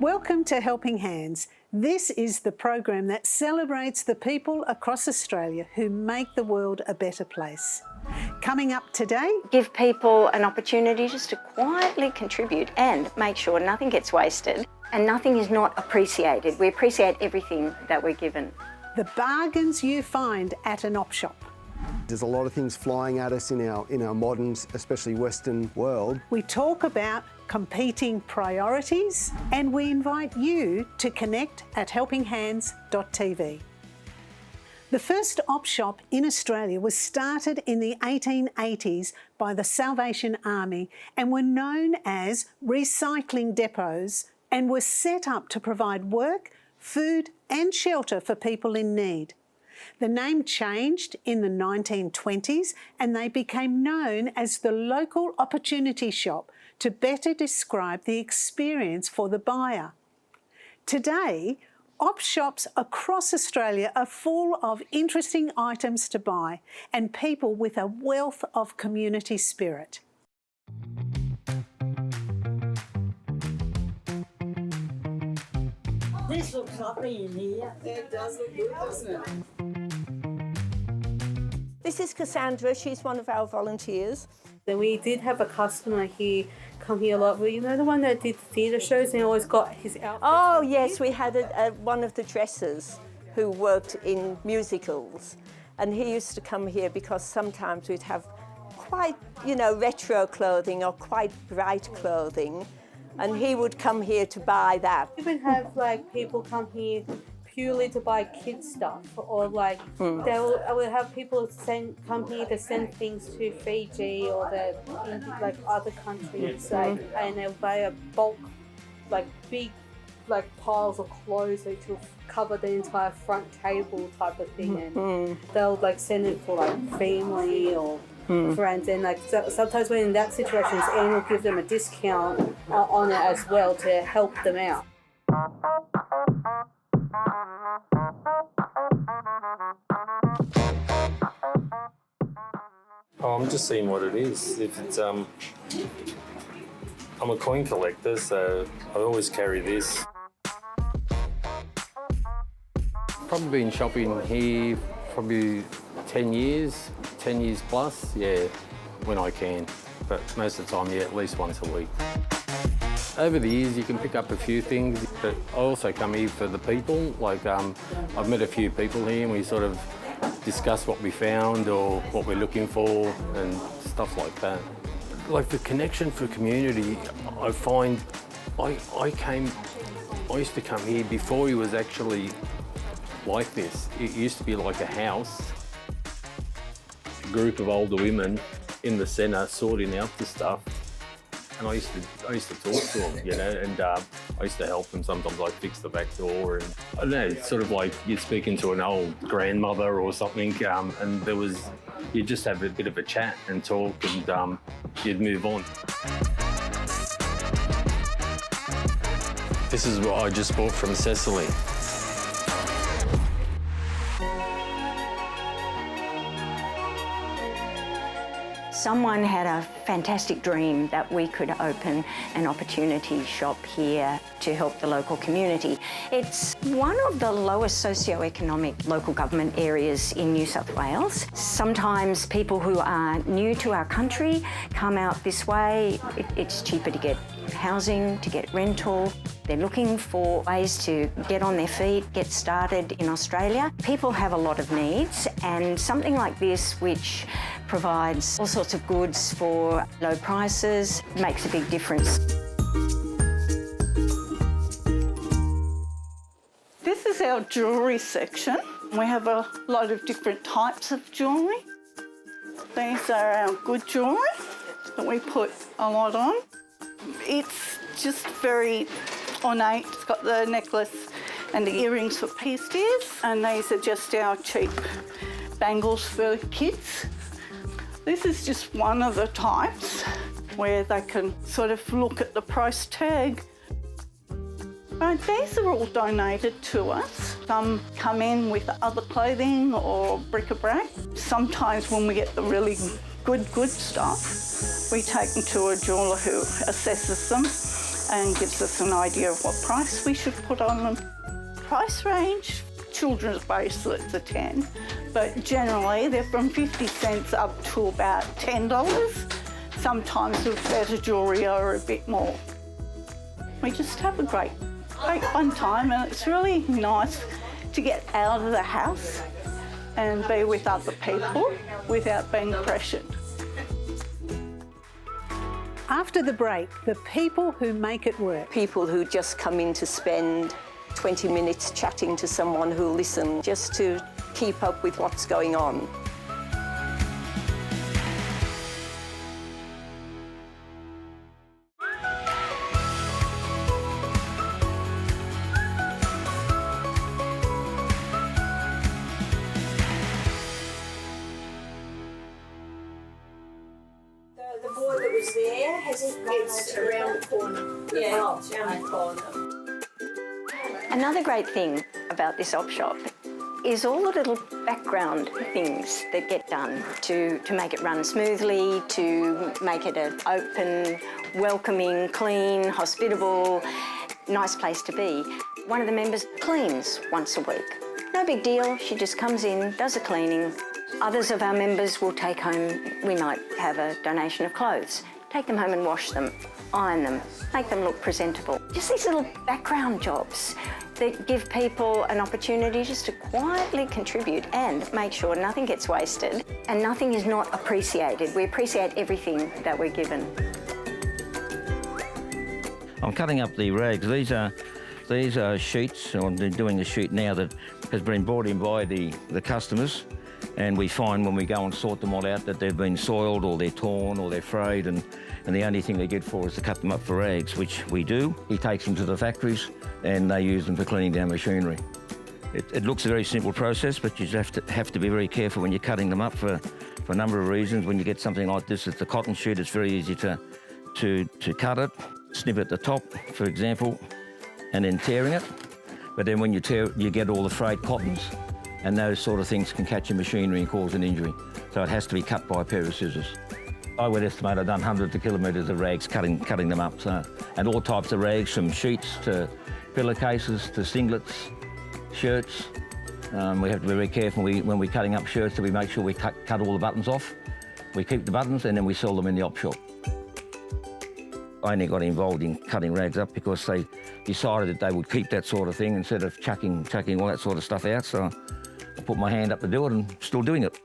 Welcome to Helping Hands. This is the program that celebrates the people across Australia who make the world a better place. Coming up today, give people an opportunity just to quietly contribute and make sure nothing gets wasted and nothing is not appreciated. We appreciate everything that we're given. The bargains you find at an op shop. There's a lot of things flying at us in our modern, especially Western world. We talk about competing priorities and we invite you to connect at helpinghands.tv. The first op shop in Australia was started in the 1880s by the Salvation Army and were known as recycling depots and were set up to provide work, food and shelter for people in need. The name changed in the 1920s and they became known as the Local Opportunity Shop to better describe the experience for the buyer. Today, op shops across Australia are full of interesting items to buy and people with a wealth of community spirit. This looks lovely in here. It does look good, doesn't it? This is Cassandra, she's one of our volunteers. We did have a customer here come here a lot. Well, you know the one that did theatre shows and always got his outfit? Oh yes, we had one of the dressers who worked in musicals and he used to come here because sometimes we'd have quite, retro clothing or quite bright clothing and he would come here to buy that. We would have people come here purely to buy kids stuff, or I would have people come here to send things to Fiji or other countries, and they'll buy a bulk, big piles of clothes which will cover the entire front table type of thing, and they'll send it for family or friends, and sometimes when in that situation, Anne will give them a discount on it as well to help them out. Oh, I'm just seeing what it is. If it's I'm a coin collector, so I always carry this. Probably been shopping here probably 10 years plus, when I can. But most of the time, at least once a week. Over the years, you can pick up a few things, but I also come here for the people. I've met a few people here and we sort of discuss what we found or what we're looking for and stuff like that. The connection for community, I find, I used to come here before it was actually like this. It used to be like a house. A group of older women in the centre sorting out the stuff. And I used to talk to them, and I used to help them. Sometimes I'd fix the back door, and I don't know, it's sort of like you're speaking to an old grandmother or something, and you'd just have a bit of a chat and talk, and you'd move on. This is what I just bought from Cecily. Someone had a fantastic dream that we could open an opportunity shop here to help the local community. It's one of the lowest socioeconomic local government areas in New South Wales. Sometimes people who are new to our country come out this way. It's cheaper to get housing, to get rental. They're looking for ways to get on their feet, get started in Australia. People have a lot of needs, and something like this, which provides all sorts of goods for low prices, makes a big difference. This is our jewellery section. We have a lot of different types of jewellery. These are our good jewellery that we put a lot on. It's just very ornate. It's got the necklace and the earrings for pisties, and these are just our cheap bangles for kids. This is just one of the types where they can sort of look at the price tag. But these are all donated to us. Some come in with other clothing or bric-a-brac. Sometimes when we get the really good stuff, we take them to a jeweller who assesses them and gives us an idea of what price we should put on them. Price range, children's bracelets are 10, but generally they're from 50 cents up to about $10. Sometimes with better jewellery are a bit more. We just have a great fun time, and it's really nice to get out of the house and be with other people without being pressured. After the break, the people who make it work. People who just come in to spend 20 minutes chatting to someone who'll listen, just to keep up with what's going on. The boy that was there, has it gone? It's around the corner. Yeah, it's around the corner. Another great thing about this op shop is all the little background things that get done to make it run smoothly, to make it an open, welcoming, clean, hospitable, nice place to be. One of the members cleans once a week. No big deal, she just comes in, does the cleaning. Others of our members will take home, we might have a donation of clothes, take them home and wash them, iron them, make them look presentable. Just these little background jobs that give people an opportunity just to quietly contribute and make sure nothing gets wasted and nothing is not appreciated. We appreciate everything that we're given. I'm cutting up the rags. These are sheets, or they're doing a sheet now that has been brought in by the customers, and we find when we go and sort them all out that they've been soiled or they're torn or they're frayed, and the only thing they're good for is to cut them up for rags, which we do. He takes them to the factories and they use them for cleaning down machinery. It looks a very simple process, but you have to be very careful when you're cutting them up for a number of reasons. When you get something like this, it's a cotton sheet, it's very easy to cut it, snip at the top, for example, and then tearing it. But then when you tear it, you get all the frayed cottons, and those sort of things can catch your machinery and cause an injury. So it has to be cut by a pair of scissors. I would estimate I've done hundreds of kilometres of rags cutting them up. And all types of rags, from sheets to pillowcases to singlets, shirts. We have to be very careful when we're cutting up shirts that we make sure we cut all the buttons off. We keep the buttons and then we sell them in the op shop. I only got involved in cutting rags up because they decided that they would keep that sort of thing instead of chucking all that sort of stuff out. So I put my hand up to do it and still doing it.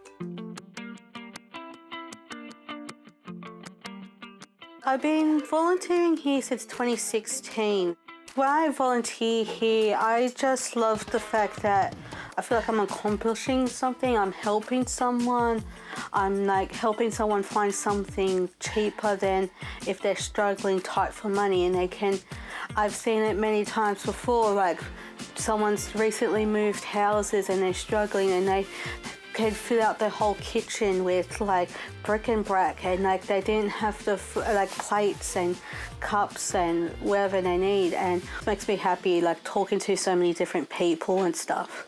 I've been volunteering here since 2016. When I volunteer here, I just love the fact that I feel like I'm accomplishing something, I'm helping someone, I'm like helping someone find something cheaper than if they're struggling tight for money, and I've seen it many times before, like someone's recently moved houses and they're struggling and they could fill out the whole kitchen with like bric-a-brac, and like they didn't have the like plates and cups and whatever they need, and it makes me happy like talking to so many different people and stuff.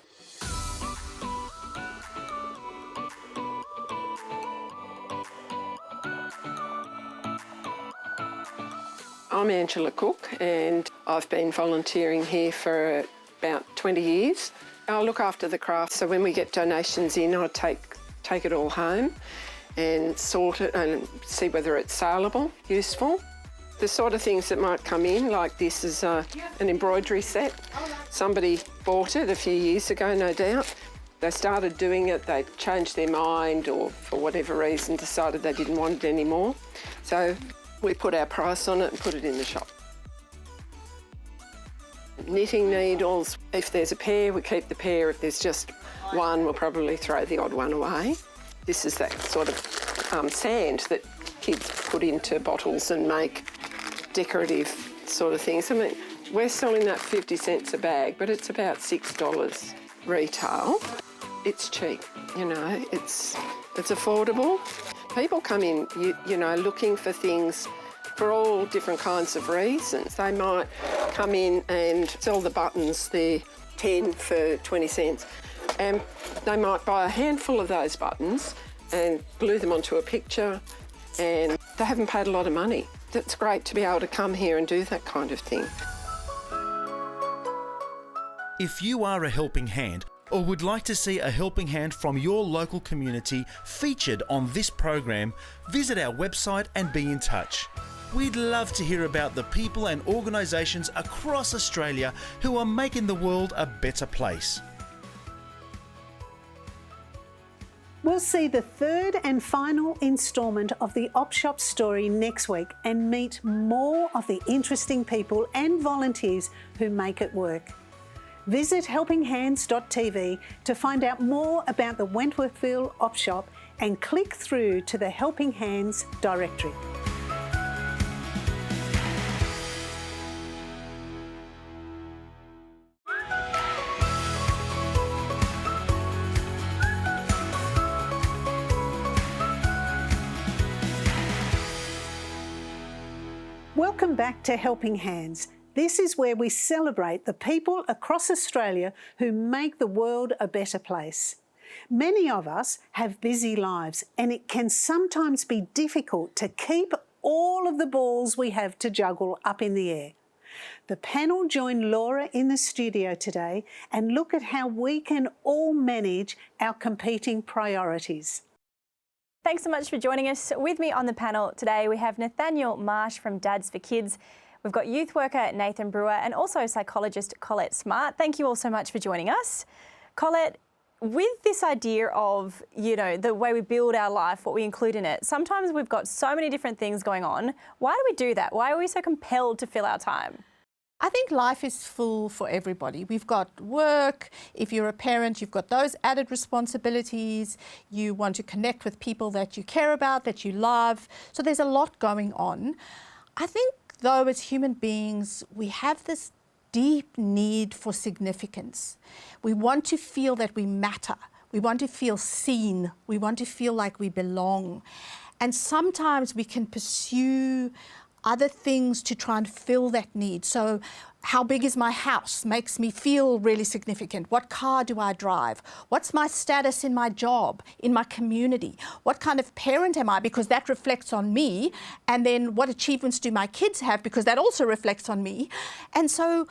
I'm Angela Cook and I've been volunteering here for about 20 years. I look after the craft, so when we get donations in, I take it all home and sort it and see whether it's saleable, useful. The sort of things that might come in, like this is an embroidery set. Somebody bought it a few years ago, no doubt. They started doing it, they changed their mind or for whatever reason decided they didn't want it anymore. So we put our price on it and put it in the shop. Knitting needles, if there's a pair, we keep the pair. If there's just one, we'll probably throw the odd one away. This is that sort of sand that kids put into bottles and make decorative sort of things. I mean, we're selling that 50 cents a bag, but it's about $6 retail. It's cheap, you know, it's affordable. People come in, you know, looking for things for all different kinds of reasons. They might come in and sell the buttons, they're 10 for 20 cents, and they might buy a handful of those buttons and glue them onto a picture, and they haven't paid a lot of money. It's great to be able to come here and do that kind of thing. If you are a helping hand or would like to see a helping hand from your local community featured on this program, visit our website and be in touch. We'd love to hear about the people and organisations across Australia who are making the world a better place. We'll see the third and final instalment of the Op Shop story next week and meet more of the interesting people and volunteers who make it work. Visit helpinghands.tv to find out more about the Wentworthville Op Shop and click through to the Helping Hands directory. Welcome back to Helping Hands. This is where we celebrate the people across Australia who make the world a better place. Many of us have busy lives and it can sometimes be difficult to keep all of the balls we have to juggle up in the air. The panel joined Laura in the studio today and look at how we can all manage our competing priorities. Thanks so much for joining us. With me on the panel today, we have Nathaniel Marsh from Dads for Kids. We've got youth worker Nathan Brewer and also psychologist Colette Smart. Thank you all so much for joining us. Colette, with this idea of, the way we build our life, what we include in it, sometimes we've got so many different things going on. Why do we do that? Why are we so compelled to fill our time? I think life is full for everybody. We've got work. If you're a parent, you've got those added responsibilities. You want to connect with people that you care about, that you love. So there's a lot going on. I think, though, as human beings, we have this deep need for significance. We want to feel that we matter. We want to feel seen. We want to feel like we belong. And sometimes we can pursue other things to try and fill that need. So how big is my house makes me feel really significant. What car do I drive? What's my status in my job, in my community? What kind of parent am I? Because that reflects on me. And then what achievements do my kids have? Because that also reflects on me. And so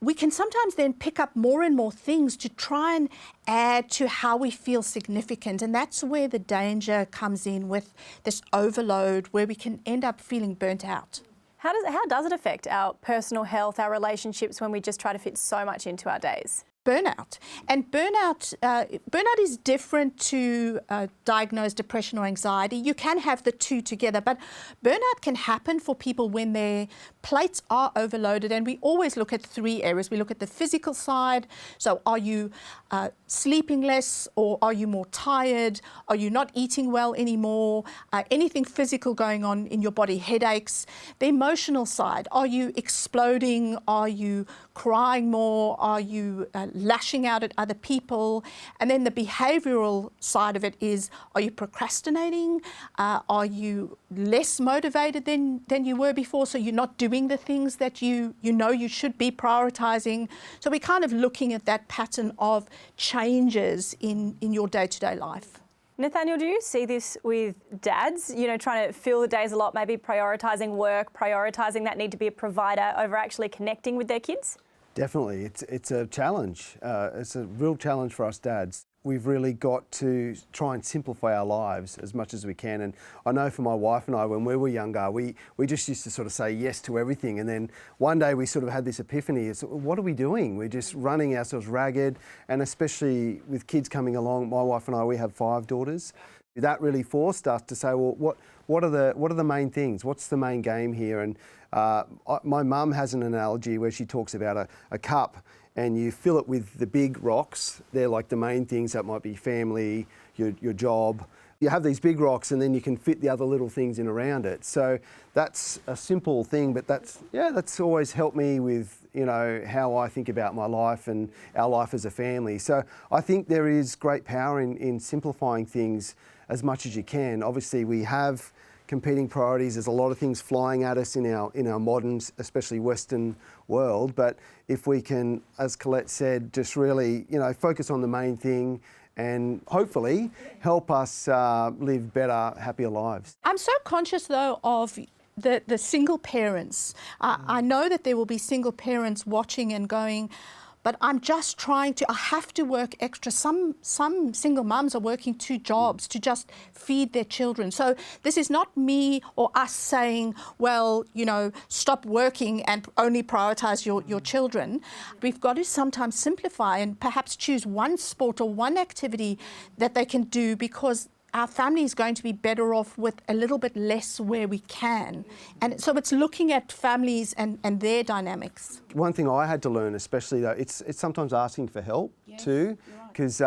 we can sometimes then pick up more and more things to try and add to how we feel significant. And that's where the danger comes in with this overload, where we can end up feeling burnt out. How does it affect our personal health, our relationships, when we just try to fit so much into our days? Burnout. And burnout is different to diagnosed depression or anxiety. You can have the two together, but burnout can happen for people when their plates are overloaded. And we always look at three areas. We look at the physical side. So are you sleeping less, or are you more tired? Are you not eating well anymore? Anything physical going on in your body, headaches. The emotional side, are you exploding? Are you crying more? Are you lashing out at other people? And then the behavioural side of it is, are you procrastinating? Are you less motivated than you were before? So you're not doing the things that you should be prioritising. So we're kind of looking at that pattern of changes in your day-to-day life. Nathaniel, do you see this with dads, trying to fill the days a lot, maybe prioritising work, prioritising that need to be a provider over actually connecting with their kids? Definitely. It's a challenge. It's a real challenge for us dads. We've really got to try and simplify our lives as much as we can. And I know for my wife and I, when we were younger, we just used to sort of say yes to everything. And then one day we sort of had this epiphany. It's, what are we doing? We're just running ourselves ragged. And especially with kids coming along, my wife and I, we have 5 daughters. That really forced us to say, well, what are the main things? What's the main game here? And my mum has an analogy where she talks about a cup, and you fill it with the big rocks. They're like the main things. That might be family, your job. You have these big rocks, and then you can fit the other little things in around it. So that's a simple thing, but that's always helped me with how I think about my life and our life as a family. So I think there is great power in simplifying things as much as you can. Obviously, we have competing priorities. There's a lot of things flying at us in our modern, especially Western world. But if we can, as Colette said, just really focus on the main thing and hopefully help us live better, happier lives. I'm so conscious though of the single parents. I know that there will be single parents watching and going, but I'm just trying to, I have to work extra. Some single mums are working 2 jobs to just feed their children. So this is not me or us saying, well, you know, stop working and only prioritise your children. We've got to sometimes simplify and perhaps choose one sport or one activity that they can do, because our family is going to be better off with a little bit less where we can. And so it's looking at families and their dynamics. One thing I had to learn, especially though, it's sometimes asking for help too, because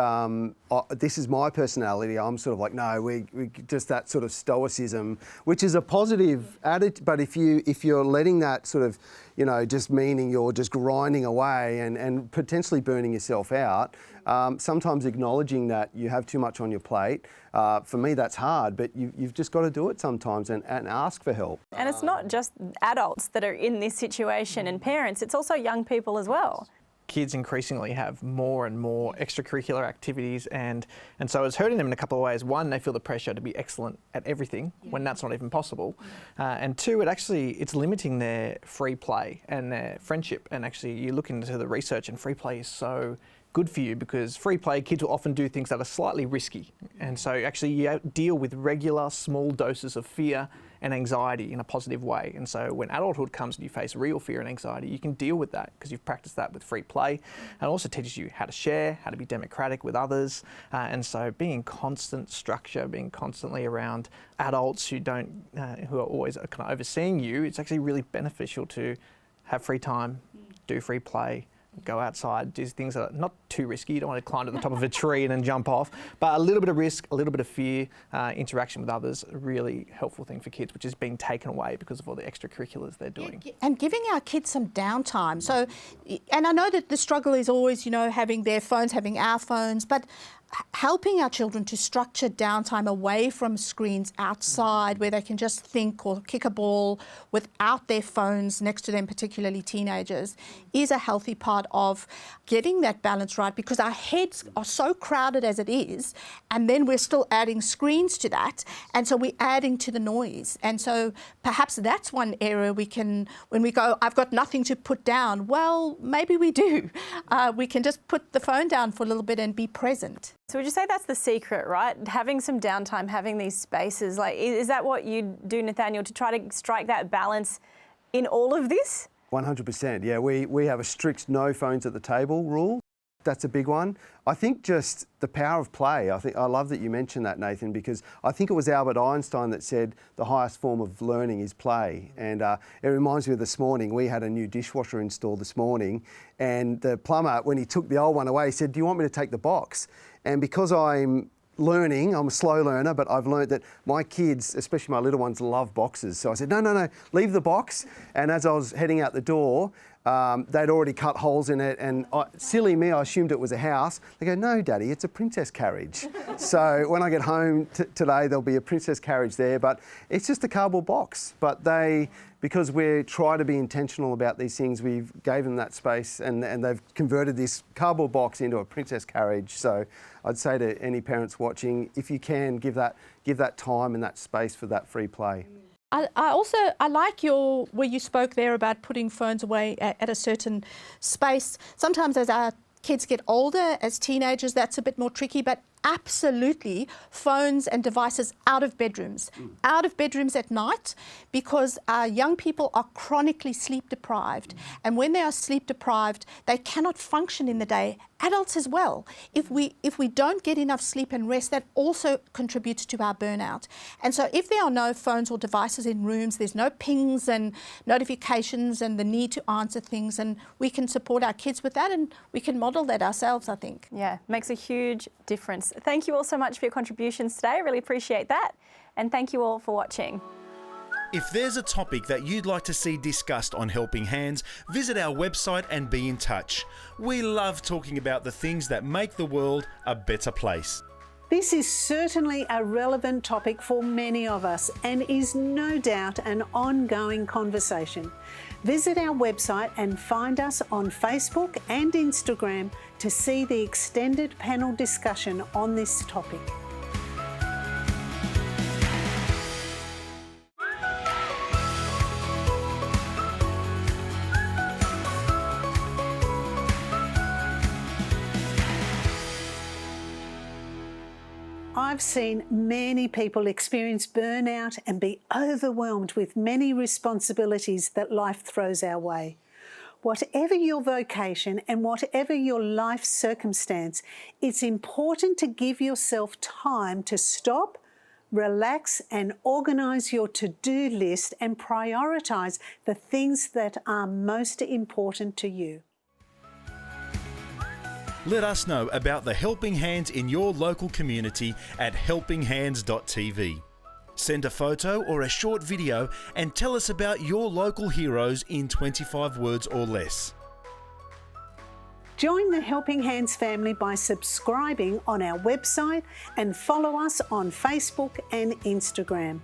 this is my personality. I'm sort of like, no, we just that sort of stoicism, which is a positive attitude. But if you're letting that sort of, you know, just meaning you're just grinding away and potentially burning yourself out, sometimes acknowledging that you have too much on your plate. For me, that's hard, but you've just got to do it sometimes and ask for help. And it's not just adults that are in this situation and parents, it's also young people as well. Kids increasingly have more and more extracurricular activities, and so it's hurting them in a couple of ways. One, they feel the pressure to be excellent at everything when that's not even possible. And two, it's limiting their free play and their friendship. And actually, you look into the research, and free play is so good for you, because free play, kids will often do things that are slightly risky. And so actually you deal with regular small doses of fear and anxiety in a positive way. And so when adulthood comes and you face real fear and anxiety, you can deal with that because you've practiced that with free play. And it also teaches you how to share, how to be democratic with others. And so being in constant structure, being constantly around adults who are always kind of overseeing you, it's actually really beneficial to have free time, do free play, go outside, do things that are not too risky. You don't want to climb to the top of a tree and then jump off, but a little bit of risk, a little bit of fear, interaction with others, a really helpful thing for kids, which is being taken away because of all the extracurriculars they're doing. And giving our kids some downtime. So, and I know that the struggle is always, you know, having their phones, having our phones, but helping our children to structure downtime away from screens outside, where they can just think or kick a ball without their phones next to them, particularly teenagers, is a healthy part of getting that balance right, because our heads are so crowded as it is, and then we're still adding screens to that, and so we're adding to the noise. And so perhaps that's one area we can, when we go, I've got nothing to put down, well, maybe we do. We can just put the phone down for a little bit and be present. So would you say that's the secret, right? Having some downtime, having these spaces, like, is that what you do, Nathaniel, to try to strike that balance in all of this? 100%, yeah. We have a strict no phones at the table rule. That's a big one. I think just the power of play. I love that you mentioned that, Nathan, because I think it was Albert Einstein that said the highest form of learning is play. And it reminds me of this morning, we had a new dishwasher installed this morning, and the plumber, when he took the old one away, said, "Do you want me to take the box?" And because I'm learning, I'm a slow learner, but I've learned that my kids, especially my little ones, love boxes. So I said, no, leave the box. And as I was heading out the door, they'd already cut holes in it, and silly me, I assumed it was a house. They go, "No, Daddy, it's a princess carriage." So when I get home today, there'll be a princess carriage there, but it's just a cardboard box. But because we try to be intentional about these things, we've gave them that space, and they've converted this cardboard box into a princess carriage. So I'd say to any parents watching, if you can, give that time and that space for that free play. I like where you spoke there about putting phones away at a certain space. Sometimes as our kids get older, as teenagers, that's a bit more tricky, but absolutely phones and devices out of bedrooms at night, because our young people are chronically sleep deprived. And when they are sleep deprived, they cannot function in the day. Adults as well. If we don't get enough sleep and rest, that also contributes to our burnout. And so if there are no phones or devices in rooms, there's no pings and notifications and the need to answer things, and we can support our kids with that, and we can model that ourselves, I think. Yeah, makes a huge difference. Thank you all so much for your contributions today. I really appreciate that. And thank you all for watching. If there's a topic that you'd like to see discussed on Helping Hands, visit our website and be in touch. We love talking about the things that make the world a better place. This is certainly a relevant topic for many of us and is no doubt an ongoing conversation. Visit our website and find us on Facebook and Instagram to see the extended panel discussion on this topic. I've seen many people experience burnout and be overwhelmed with many responsibilities that life throws our way. Whatever your vocation and whatever your life circumstance, it's important to give yourself time to stop, relax and organise your to-do list and prioritise the things that are most important to you. Let us know about the Helping Hands in your local community at helpinghands.tv. Send a photo or a short video and tell us about your local heroes in 25 words or less. Join the Helping Hands family by subscribing on our website and follow us on Facebook and Instagram.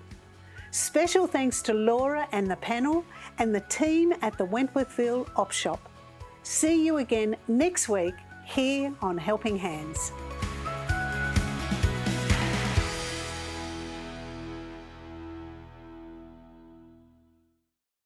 Special thanks to Laura and the panel and the team at the Wentworthville Op Shop. See you again next week here on Helping Hands.